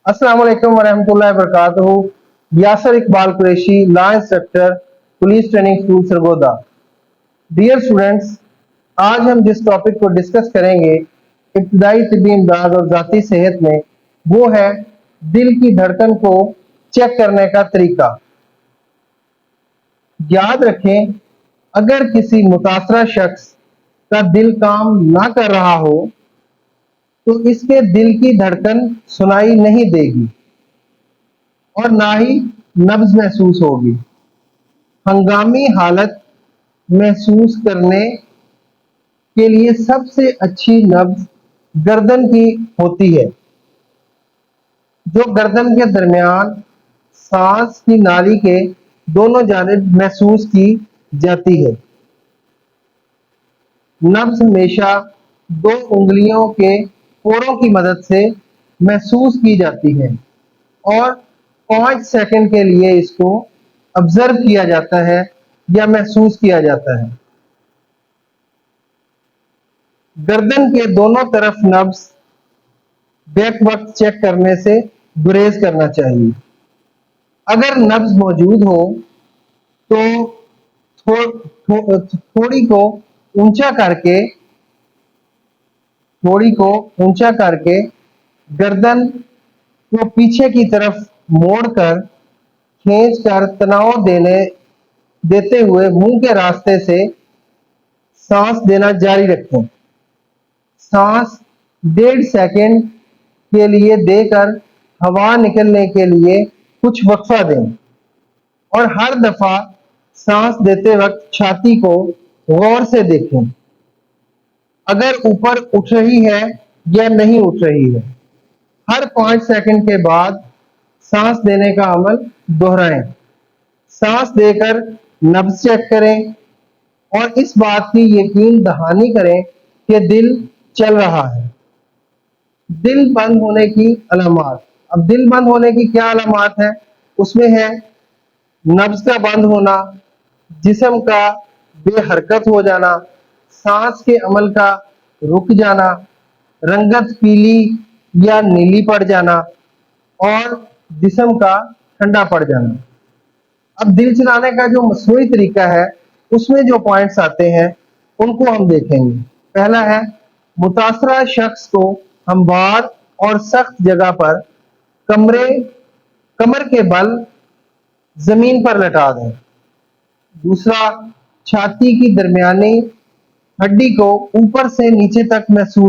अस्सलाम वालेकुम वरहमतुल्लाहि वबरकातुहू। Yasir Iqbal Qureshi, law instructor, police training school Sargodha. Dear students, आज हम जिस टॉपिक को डिस्कस करेंगे इब्तदाई तिब्बी इमदाद और ज़ाती सेहत में, वो है दिल की धड़कन को चेक करने का तरीका। याद रखें, अगर किसी मुतासरा शख्स का दिल काम ना कर रहा हो तो इसके दिल की धड़कन सुनाई नहीं देगी और ना ही नब्ज महसूस होगी। हंगामी हालत महसूस करने के लिए सबसे अच्छी नब्ज गर्दन की होती है, जो गर्दन के दरमियान सांस की नाली के दोनों जानिब महसूस की जाती है। नब्ज हमेशा दो उंगलियों के पोरों की मदद से महसूस की जाती है और 5 सेकंड के लिए इसको ऑब्जर्व किया जाता है या महसूस किया जाता है। गर्दन के दोनों तरफ नब्ज बैक वक्त चेक करने से गुरेज करना चाहिए। अगर नब्ज मौजूद हो तो थोड़ी को ऊंचा करके गर्दन को पीछे की तरफ मोड़कर खींचकर तनाव देते हुए मुंह के रास्ते से सांस देना जारी रखें। सांस 1.5 सेकंड के लिए देकर हवा निकलने के लिए कुछ वक्फा दें और हर दफा सांस देते वक्त छाती को गौर से देखें, अगर ऊपर उठ रही है या नहीं उठ रही है। हर 5 सेकंड के बाद सांस देने का अमल दोहराएं। सांस देकर नब्ज चेक करें और इस बात की यकीन दहानी करें कि दिल चल रहा है। दिल बंद होने की अलामात। अब दिल बंद होने की क्या अलामात है? उसमें है नब्ज का बंद होना, जिस्म का बेहरकत हो जाना, सांस के अमल का रुक जाना, रंगत पीली या नीली पड़ जाना और जिस्म का ठंडा पड़ जाना। अब दिल चलाने का जो मसनूई तरीका है, उसमें जो पॉइंट्स आते हैं उनको हम देखेंगे। पहला है, मुतासरा शख्स को हमवार और सख्त जगह पर कमर के बल जमीन पर लटा दें। दूसरा, छाती की दरमियानी हड्डी को ऊपर से नीचे तक महसूस